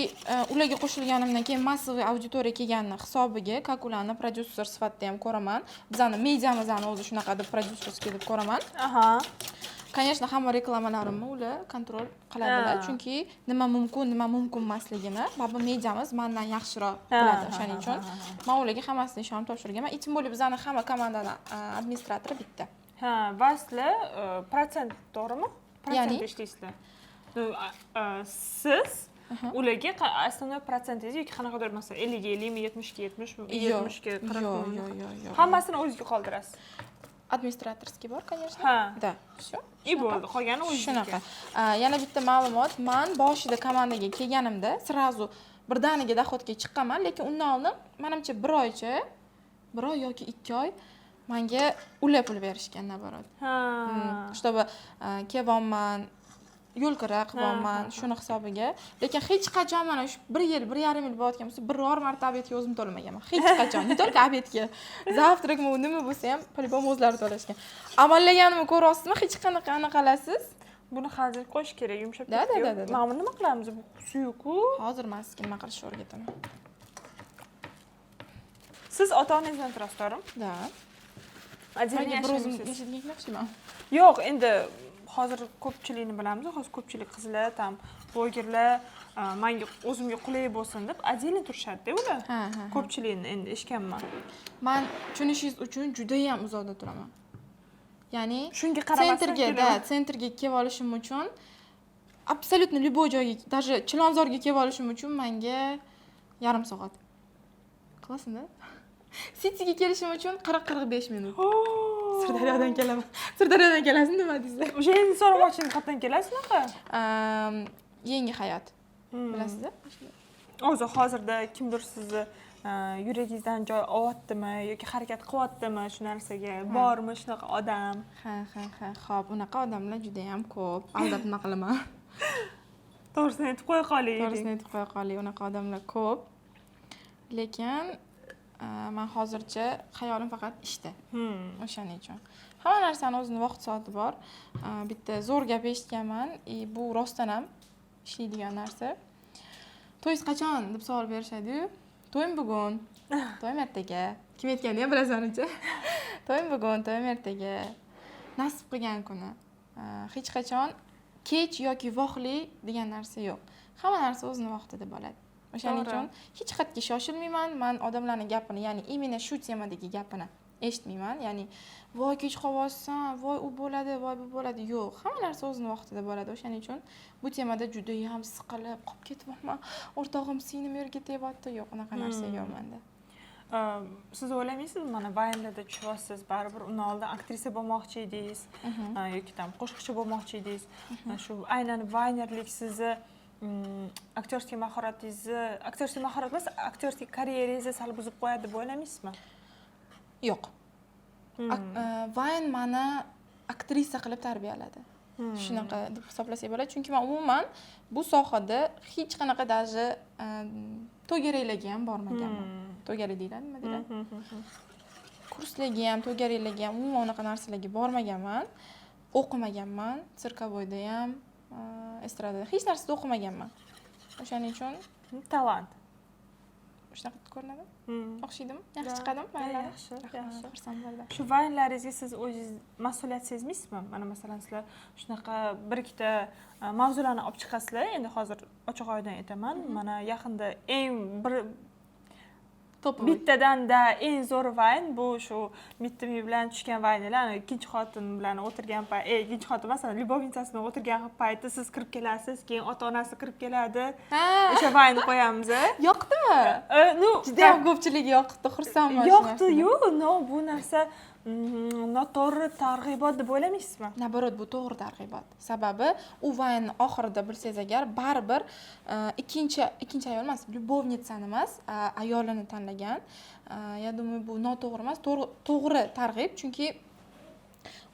ularga qo'shilganimdan keyin massiviy auditoriya kelgani hisobiga, как ularni prodyuser sifatida ham ko'raman. Bizning mediamizni o'zi shunaqa deb prodyuserskiy deb ko'raman. Aha. Конечно, hamma reklamalarimni ular kontrol qiladilar, chunki nima mumkin emasligini baribir mediamiz mendan yaxshiroq biladi. O'shaning uchun men ularga hammasini ishonib topshirganman. Tем более bizning hamma komandani administratori bitta. Ha, va sizlar protsent, to'g'rimi? Ya'ni ishlaysizlar. Siz ularga основной prosentingiz yoki qanaqadir masalan 50 ga 50, 70 ga 70, 70 ga 40. Yo'q. Hammasini o'zingizga qoldirasiz. Administratorskiy bor, конечно. Ha. Da, всё. И bo'ldi, qolgani o'zingizga. Shunaqa. Yana bitta ma'lumot, men boshida komandaga kelganimda srazu birdaniga dohodga chiqqanman, lekin undan oldin menimcha 1 oy yoki 2 oy menga ular pul berishgan naborot. Ha. Чтобы kelyapman, yo'l kira qilyapman, shuni hisobiga. Lekin hech qachon mana shu 1 yil, 1,5 yil bo'layotgan bo'lsa, biror marta obedga o'zim to'lamaganman. Hech qachon. Не только obedga. Завтракmi, nima bo'lsa ham, по-любому o'zlari to'lashgan. Amallaganimni ko'ryapsizmi? Hech qanaqa qilasiz? Buni hozir qo'yish kerak, yumshab Da. Mana buni nima qilamiz? Bu suyuq-ku. Hozir men sizga nima qilishni o'rgataman. Siz ota-onangizdan turasiz, to'g'rimi? Da. Отдельно Bir o'zim yashaysiz. yashaydigan o'xshayman. Yo'q, endi hozir ko'pchilikni bilamiz, hozir ko'pchilik qizlar, tam blogerlar menga o'zimga qulay bo'lsin deb отдельно turishadi-da ular. Ha. Ko'pchilikni endi eshitganman. Men tushunishingiz uchun juda ham uzoqda turaman. Ya'ni Shunga qaramasdan sentrga kelib olishim uchun absolutно любой joyga, даже Chilonzorga kelib olishim uchun menga yarim soat. Qilasizmi? Cityga kelishim uchun 40-45 minut. Sirdaryodan kelaman. Sirdaryodan kelasizmi nima deysizlar? O'sha endi so'ramoqchiman, qayerdan kelasiz unaqa? Yangi hayot. Bilasizmi? O'zi hozirda kimdir sizni yuragingizdan joy olyaptimi yoki harakat qilyaptimi shu narsaga? Bormi shunaqa odam? Ha. Xo'p, unaqa odamlar juda ham ko'p. Aldab nima qilaman? To'g'risini aytib qo'ya qoling. Unaqa odamlar ko'p. Lekin men hozircha xayolim faqat ishda. O'shaning uchun. Hamma narsaning o'zining vaqt soati bor. Bitta zo'r gap eshitganman, bu rostdan ham ishlaydigan narsa. To'yingiz qachon deb savol berishadi-yu. To'yim bugun, to'yim ertaga. Kim aytganini ham bilasan-chi. To'yim bugun, to'yim ertaga. Nasib qilgan kuni. Hech qachon kech yoki voqli degan narsa yo'q. Hamma narsa o'zining vaqtida bo'ladi. O'shaning uchun hech qayerga shoshilmayman. Men odamlarning gapini, ya'ni imенно shu temadagi gapini eshitmayman. Ya'ni voy kech qolyapsan, voy u bo'ladi, voy bu bo'ladi. Yo'q, hamma narsa o'zining vaqtida bo'ladi. O'shaning uchun bu temada juda ham siqilib qolib ketyapman. O'rtog'im singlim yerga tegyapti. Yo'q, unaqa narsa yo'q menda. Siz o'ylamaysizmi, mana Vine'da tushyapsiz, baribir undan oldin aktrisa bo'lmoqchi edingiz yoki tam qo'shiqchi bo'lmoqchi edingiz. Shu aynan Vinerlik sizni aktyorskiy mahorat emas, aktyorskiy karyerangizni sal buzib qo'yadi deb o'ylamaysizmi? Yo'q. Vine meni aktrisa qilib tarbiyaladi. Shunaqa deb hisoblasak bo'ladi, chunki men umuman bu sohada hech qanaqa даже to'garaklarga ham bormaganman. To'garak deyiladi, nima deyiladi? Kurslarga ham, to'garaklarga ham, umuman unaqa narsalarga bormaganman. O'qimaganman, sirkovoyda ham, estradada hech narsada o'qimaganman. O'shaning uchun talant. shunaqa ko'rinadi. Hmm. O'xshaydimi? Yaxshi chiqadimi? Mayli. Yaxshi, yaxshi. Xursand bo'ldim. Shu vaynlaringizga siz o'zingiz mas'uliyat sezmaysizmi? Mana masalan sizlar shunaqa bir ikkita mavzularni olib chiqasizlar. Endi hozir ochiq oydin aytaman. Mana yaqinda eng bir bittadan-da eng zo'r vayn bu shu Mittimi bilan tushgan vaynlar, ikkinchi xotin bilan o'tirgan payt, ikkinchi xotin masalan любовницasi bilan o'tirgan paytda siz kirib kelasiz, keyin ota-onasi kirib keladi. O'sha vaynni qo'yamiz. Yoqdimi? Ну, Juda ham ko'pchilik yoqdi, xursandman. yoqdi-yu, no, bu narsa noto'g'ri targ'ibot deb o'ylamaysizmi? Naborot, bu to'g'ri targ'ibot. Sababi u vayn oxirida bilsangiz agar baribir ikkinchi ayol emas, любовницani emas, ayolini tanlagan. Я думаю, bu noto'g'ri emas, to'g'ri targ'ib, chunki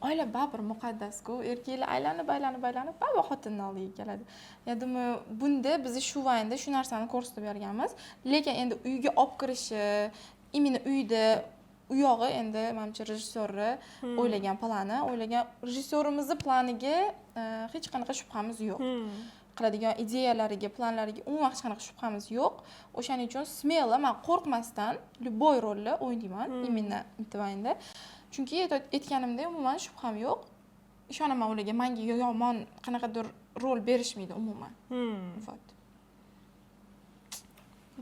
oila baribir muqaddas-ku, erkaklar aylanib baribir xotinning oldiga keladi. Я думаю, bunda biz shu vaynda shu narsani ko'rsatib berganmiz, lekin endi uyga olib kirishi, imini uyda u yog'i endi menimcha rejissyorni o'ylagan rejissyorimizni planiga hech qanaqa shubhamiz yo'q. Qiladigan ideyalariga, planlariga umuman hech qanaqa shubhamiz yo'q. O'shaning uchun smelo, men qo'rqmasdan любой rolni o'ynayman imенно Mittivaynda. Chunki aytganimdek umuman shubham yo'q. Ishonaman ularga, menga yomon qanaqadir rol berishmaydi umuman. Вот.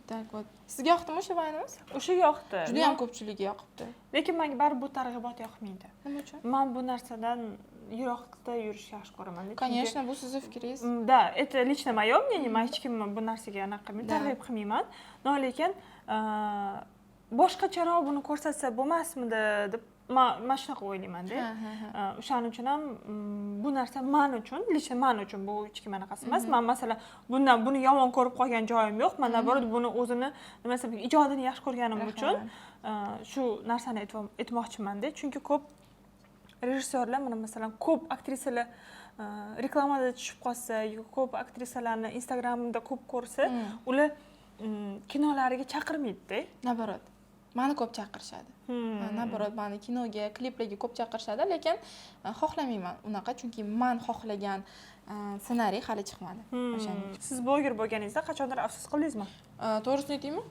Так вот. Sizga yoqdimi o'sha vaynimiz? O'sha yoqdi. Juda ham ko'pchilikga yoqibdi. Lekin menga baribir bu targ'ibot yoqmaydi. Nima uchun? Men bu narsadan yiroqda yurishni yaxshi ko'raman. Конечно, bu sizning fikringiz. Да, это лично моё мнение. Men hech kimni bu narsaga anaqa targ'ib qilmayman. Lekin boshqacharoq buni ko'rsatsa bo'lmasmidi deb men shunaqa o'ylayman-da. O'shaning uchun ham bu narsa men uchun, lично men uchun bu hech kim anaqasi emas. Men masalan buni yomon ko'rib qolgan joyim yo'q. Men naborot buni o'zini nima sabab ijodini yaxshi ko'rganim uchun shu narsani aytmoqchiman-da. Chunki ko'p rejissyorlar, mana masalan ko'p aktrisalar reklamada tushib qolsa, ko'p aktrisalarni Instagramda ko'p ko'rsa, ular kinolariga chaqirmaydi-da. Naborot. Meni ko'p chaqirishadi. Naborot, meni kinoga, kliplarga ko'p chaqirishadi, lekin xohlamayman unaqa, chunki men xohlagan ssenariy hali chiqmadi. O'shaning. Siz bloger bo'lganingizda qachondir afsus qildingizmi? To'g'risini aytaymi?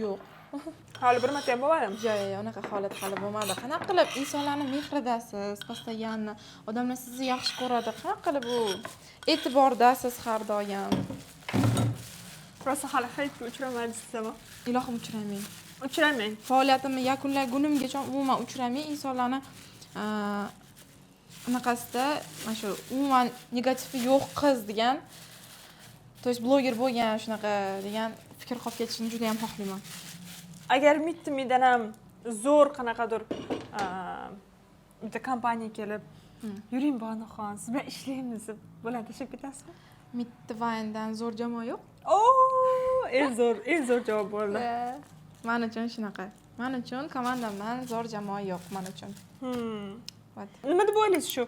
Yo'q. Hali bir marta ham bo'lmadimi? Yo'q, unaqa holat hali bo'lmadi. Qanaqa qilib insonlarni mehridasiz, постоянно odamlar sizni yaxshi ko'radi. Qanaqa qilib bu e'tibordasiz har doim. Просто hali hayotga uchramadingizmi? Ilohim uchramang. Uchramang. Faoliyatimni yakunlagunimgacha umuman uchramay insonlarni unaqasida mana shu umuman negativi yo'q qiz degan, то есть bloger bo'lgan shunaqa degan fikr qolib ketishini juda ham xohlayman. Agar Mittimidan ham zo'r qanaqadir bitta kompaniya kelib, "Yuring Bonoxon, siz bilan ishlaymiz" deb bular tashlab ketasizmi? Mittivayndan zo'r jamoa yo'q. Eng zo'r javob bo'ldi. Men uchun shunaqa. Men uchun komandamdan zo'r jamoa yo'q men uchun. Nima deb o'ylaysiz shu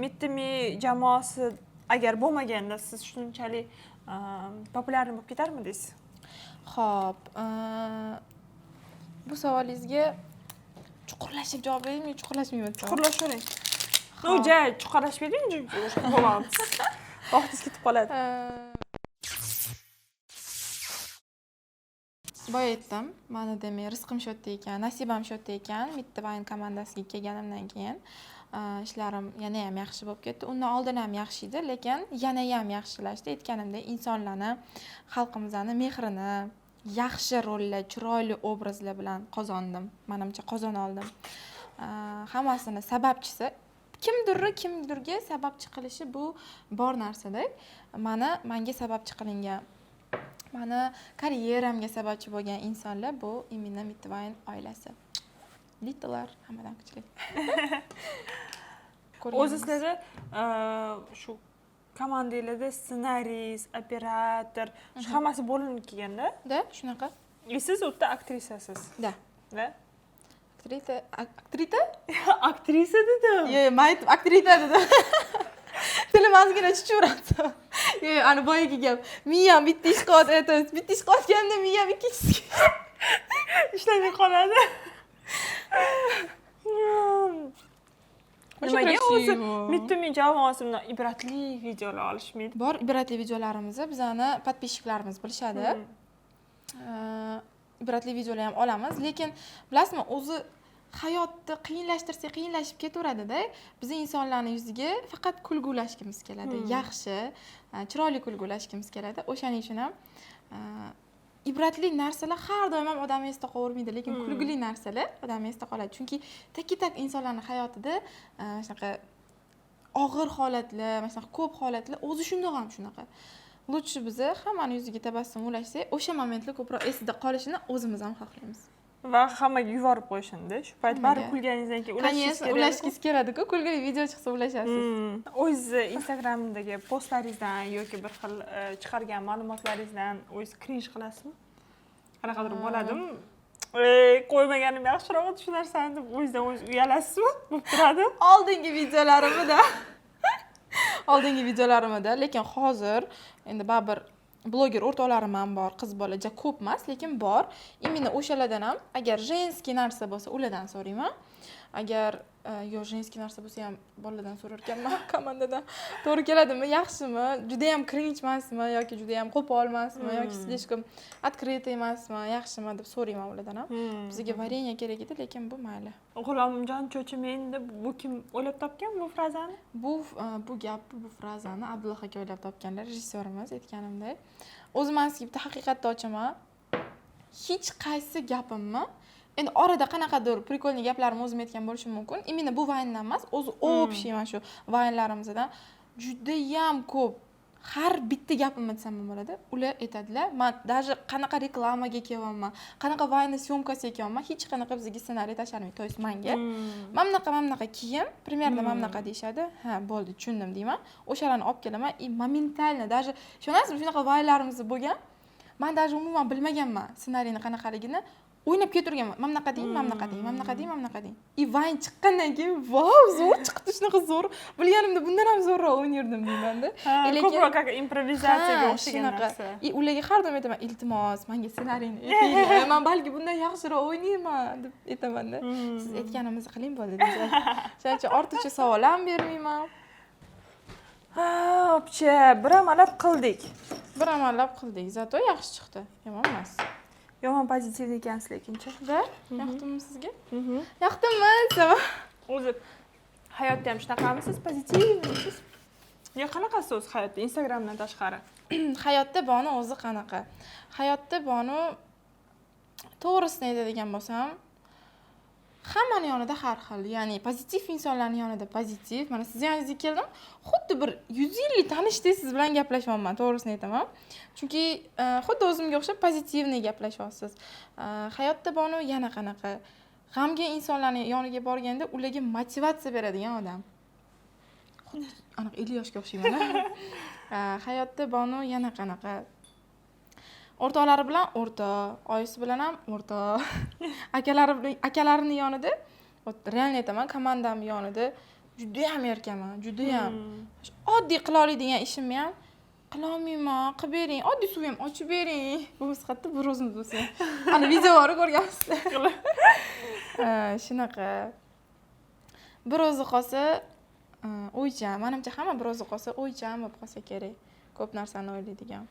Mittimi jamoasi agar bo'lmaganda siz shunchalik populyar bo'lib ketarmidingiz? Xo'p, bu savolingizga chuqurlashib javob beraymi, chuqurlashmayman? Chuqurlashavering. Chuqurlashib bering, bo'lamiz. Vaqtingiz ketib qoladi. Boya aytdim, meni demak rizqim shu yerda ekan, nasibam shu yerda ekan. Mittivayn komandasiga kelganimdan keyin ishlarim yana ham yaxshi bo'lib ketdi. Undan oldin ham yaxshi edi, lekin yana ham yaxshilashdi. Aytganimdek, insonlarni, xalqimizning mehrini, yaxshi rollar, chiroyli obrazlar bilan qozondim. Menimcha qozon oldim. Hammasini sababchisi kimdirga sababchi qilishi bu bor narsada. Menga sababchi qilingan, meni karyeramga sababchi bo'lgan insonlar bu imенно Mittivayn oilasi. Littlelar hammadan kuchli. O'zingizlarda shu komandangizda ssenariyist, operator, shu hammasi bo'linib kelganda? Da, shunaqa. Siz u yerda aktrisasiz. Da. Da? Aktrisa? Aktrisa dedim. Yo'q, men aytib aktrisa dedim. Tilim ozgina chuchuradi. Yo'q, ani boyagi gap. Miyam bitta ish qilyapti, bitta ish qilayotganda miyam ikkinchisi ishlamay qoladi. Nimaga o'zi Mittimi jamoasi bilan ibratli videolar olishmaydi? Bor, ibratli videolarimizni bizani podpисчикларimiz bilishadi. ibratli videolar ham olamiz, lekin bilasizmi, o'zi hayotni qiyinlashib ketaveradi-da. Biz insonlarning yuziga faqat kulgulashgimiz keladi. Yaxshi, chiroyli kulgulashgimiz keladi. O'shaning uchun ham ibratli narsalar har doim ham odamni esda qolavermaydi, lekin kulgili narsalar odamni esda qoladi. Chunki tak insonlarning hayotida shunaqa og'ir holatlar, mana ko'p holatlar o'zi shundoq ham shunaqa. Lutchi biza hammani yuziga tabassum ulashsak, o'sha momentlar ko'proq esda qolishini o'zimiz ham xohlaymiz. Va hammaga yuborib qo'yishindi. Shu payt bari kulganingizdan keyin ulashingiz keladi-ku, kulgili video chiqsa ulashasiz. O'zingizni Instagramdagi postlaringizdan yoki bir xil chiqargan ma'lumotlaringizdan o'zingiz cringe qilasizmi? Qanaqadir bo'ladimi? Qo'ymaganim yaxshiroq shu narsani deb o'zingizdan o'zingiz uyalasizmi? Bo'lib turadi. Oldingi videolarimda, lekin hozir endi baribir bloger o'rtoqlarim ham bor, qiz bola ja ko'p emas, lekin bor. Imенно o'shalardan ham agar jenskiy narsa bo'lsa, ulardan so'rayman. Agar jenskiy narsa bo'lsa ham bolalardan so'rar ekanman, komandadan. To'g'ri keladimi, yaxshimi, juda ham cringe emasmi yoki juda ham qo'pol emasmi yoki слишком открытый emasmi, yaxshimi deb so'rayman ulardan ham. Bizga vareniya kerak edi, lekin bu mayli. G'ulomjon cho'chimen deb bu kim o'ylab topgan bu frazani? Bu frazani Abdulloh aka o'ylab topganlar, rejissyorimiz aytganimdek. O'zim sizga bitta haqiqatni ochaman. Hech qaysi gapimni endi orada qanaqadir prikolniy gaplarimni o'zim aytgan bo'lishim mumkin. Именно bu vayndan emas, o'zi общий mana shu vaynlarimizdan juda ham ko'p har bitta gapimni desam bo'ladi. Ular aytadilar, men даже qanaqa reklamaga kelyapman, qanaqa vayni syomkasiga kelyapman, hech qanaqa bizga ssenariy tashlmaydi. To есть menga mana bunaqa kiyim, примерно mana bunaqa deyshadi. Ha, bo'ldi, tushundim deyman. O'shalarni olib kelaman и моментально даже ishonasizmi, shunaqa vaynlarimiz bo'lgan. Men даже umuman bilmaganman ssenariyni qanaqaligini. O'ynab ketaverganman. Mana bunaqa deng. И vayn chiqqandan keyin, vau, zo'r chiqdi, shunaqa zo'r. Bilganimda bundan ham zo'rroq o'ynardim deyman-da. Lekin ko'proq improvizatsiyaga o'xshagan narsa. Ularga har doim aytaman, iltimos, menga ssenariyni aytinglar. Men balki bundan yaxshiroq o'ynayman deb aytaman-da. Siz aytganimizni qiling bo'ldi deydi. Shuning uchun ortiqcha savol ham bermayman. Obcha, bir amalab qildik. Zato yaxshi chiqdi. Yomon emas. Yomon pozitiv ekansiz lekinchi. Da? Yoqdimmi sizga? Yoqdimmi? O'zi hayotda ham shunaqamisiz, pozitivmisiz? Yo, qanaqasiz o'zi hayotda, Instagramdan tashqari? Hayotda boni o'zi qanaqa? Hayotda boni to'g'risini aytadigan bo'lsam, hammani yonida har xil. Ya'ni pozitiv insonlarning yonida pozitiv. Mana siz yoningizga keldim, xuddi bir 100 yillik tanishdek siz bilan gaplashyapman, to'g'risini aytaman. Chunki xuddi o'zimga o'xshab pozitivniy gaplashyapsiz. Hayotda boni yana qanaqa? G'amgin insonlarning yoniga borganda ularga motivatsiya beradigan odam. Xuddi aniq 50 yoshga o'xshayman. Hayotda boni yana qanaqa? O'rtoqlari bilan o'rtoq, oyisi bilan ham o'rtoq. Akalarini yonida, realni aytaman, komandam yonida juda ham erkaman, juda ham. Oddiy qila oladigan ishimni ham qila olmayman, qilib bering, oddiy suv ham ochib bering. Bu sifatda bir o'zimiz bo'lsa. Ana videolarni ko'rgansizlar. Shunaqa. Bir o'zi qolsa o'ychan, menimcha hamma bir o'zi qolsa o'ychan bo'lib qolsa kerak. Ko'p narsani o'ylaydigan.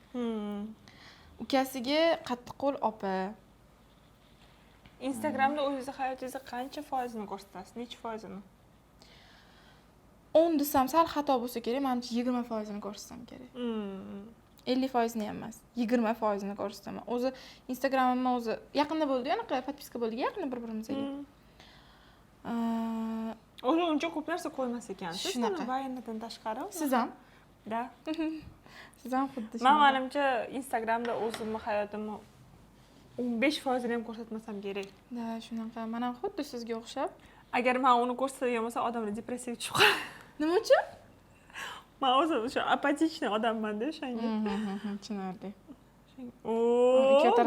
Ukasiga qattiqqo'l opa. Instagramda o'zingizni hayotingizni qancha foizini ko'rsatasiz? Necha foizini? 10 desam sal xato bo'lsa kerak, menimcha 20% ni ko'rsatsam kerak. 50% ni ham emas, 20% ni ko'rsataman. O'zi Instagramimni o'zi yaqinda bo'ldi, anaqa podpiska bo'ldi, yaqinda bir-birimizga. O'zi uncha ko'p narsa qo'ymas ekansiz. Shunaqa vayndan tashqari. Siz ham? Da. Siz ham xuddi shunday. Menimcha Instagramda o'zimni hayotimni 15% ni ham ko'rsatmasam kerak. Da, shunaqa. Men ham xuddi sizga o'xshab. Agar men uni ko'rsatadigan bo'lsam, odamlar depressiyaga tushib qoladi. Nima uchun? Men o'zim o'sha apatichniy odamman-da o'shanga. Tushunarli.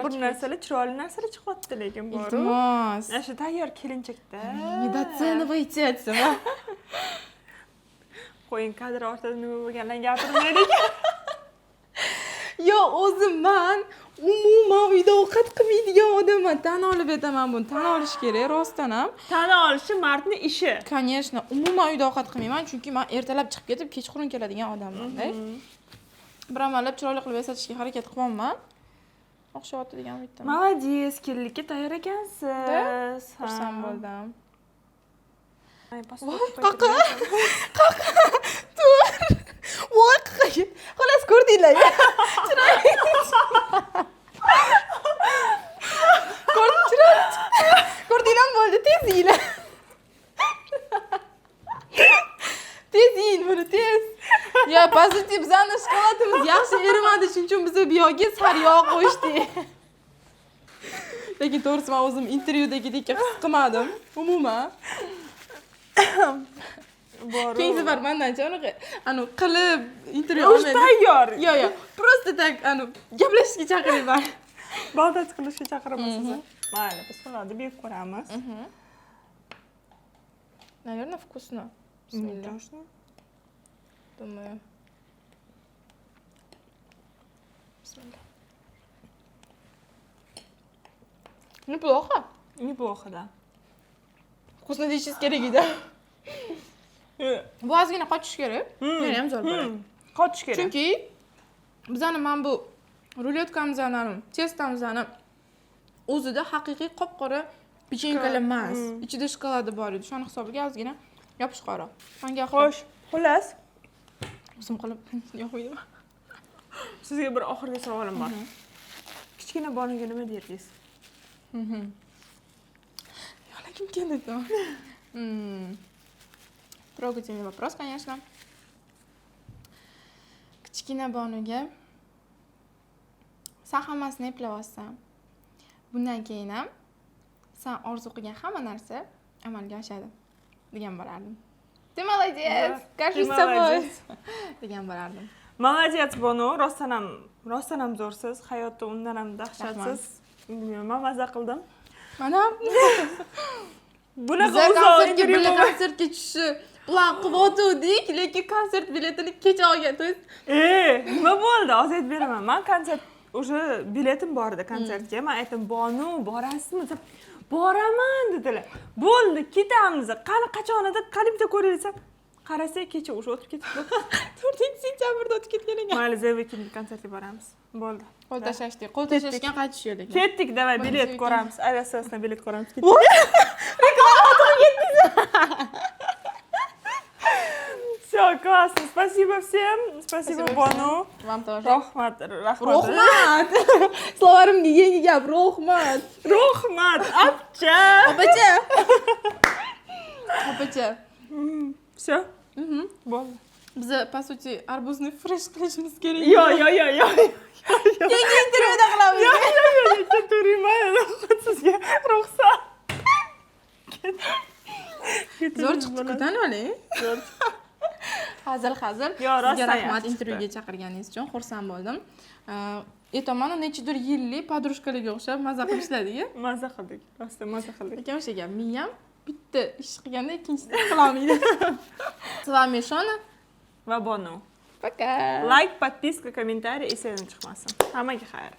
Bir narsalar, chiroyli narsalar chiqyapti lekin bor. Iltimos. Shu tayyor kelinchakda. Недооценивайте. Qo'ying, kadr ortida nima bo'lganligini gapirmaylik. Yo, o'zim men umuman uyda ovqat qilmaydigan odamman. Tan olib aytaman buni. Tan olish kerak, rostdan ham. Tan olishi mardning ishi. Конечно, umuman uyda ovqat qilmayman, chunki men ertalab chiqib ketib, kechqurun keladigan odamman-da. Bir amallab chiroyli qilib yasatishga harakat qilyapman. o'xshyapti degan umiddaman. Молодец, kellikka tayyor ekansiz. Xursand bo'ldim. Ay, Voy, qaqa. Tur. Voy, qaqa. Xolos ko'rdinglar. Ko'rdinglarmi bo'ldi, tez yeylar. Tez yiyin buni, tez. Ya, pozitiv bizani shokoladimiz yaxshi erimadi, shuning uchun biz bu yoqga sariyog' qo'shdik. Lekin to'g'risi men o'zim intervyudagidek his qilmadim, umuman. Keyingi safar mendancha uni qilib intervyu olmaydi. Tayyor. Yo'q, просто так gaplashishga chaqirayman. Baldat qilishga chaqiraman sizni. Mayli, biz ularni berib ko'ramiz. Наверное, вкусно. Bismillah. Точно. Думаю. Bismillah. Неплохо. Неплохо, да. Вкусно deyishingiz kerak edi. Bu ozgina qochish kerak. Meni ham zo'r bo'ladi. Qochish kerak. Chunki bizani mana bu ruletkamizni, testamizani o'zida haqiqiy qop-qora pechenkalar emas. Ichida shokoladi bor edi. Shuni hisobiga ozgina yopishqoq. Menga Xo'sh, xullas, o'zim qilib yo'qmaydi. sizga bir oxirgi savolim bor. Kichkina bolaga nima derdingiz? Lekin keldi-ku. Трогательный вопрос, конечно. Kichkina bonuga sen hammasini eplab olsan. Bundan keyin ham sen orzu qilgan hamma narsa amalga oshadi degan bo'lardim. Ты молодец, кажешь собой degan bo'lardim. Молодец, Bonu, rostdan ham zo'rsiz, hayotda undan ham dahshatsiz. Bilmayman, men maza qildim. Mana Bunaqa biz uzoq konsertga intervyu birga konsertga tushishi plan qilyotgandik, lekin konsert biletini kecha olgan. Nima bo'ldi? Hozir aytib beraman. Men konsert o'sha biletim bor edi konsertga. Men aytdim, "Bonu, borasizmi?" deb. "Boraman" dedilar. "Bo'ldi, ketamiz. Qani qachon edi? Qani bitta ko'raylik." Qarasak, kecha o'sha o'tib ketibdi. 4-sentyabrda o'tib ketgan ekan. Mayli, Zevekinga konsertga boramiz. Bo'ldi. Qo'l tashlashdik. Qo'l tashlashgan qaytish yo'q lekin. Ketdik, davay, bilet ko'ramiz. Aviasiyasida bilet ko'ramiz. Всё, классно. Спасибо всем. Спасибо, Bonu. Вам тоже. Rahmat. Rahmat. Slovarimga yangi gap, rahmat. Rahmat. Apcha. Opacha. Opacha. Всё. Bo'ldi. Biz по сути arbuzni fresh qilishimiz kerak. Yo'q. Yangi intervyuda qilamiz. Yo'q, turmayman. Sizga ruxsat. Zo'r chiqdi kutan oling. Zo'r. Hazil. Yo, rostdan Sizga rahmat yaxshi intervyuga chaqirganingiz uchun xursand bo'ldim. Etomani nechidir yillik podrushkalarga o'xshab maza qilishlardi-ku. Maza qildik. Rostdan maza qildik. Lekin o'sha gap, men ham bitta ish qilganda ikkinchisini qilolmaydi. С вами Shona Va Bonu. Пока. Like, подписка, комментарий, esingdan chiqmasin. Hammaga xayr.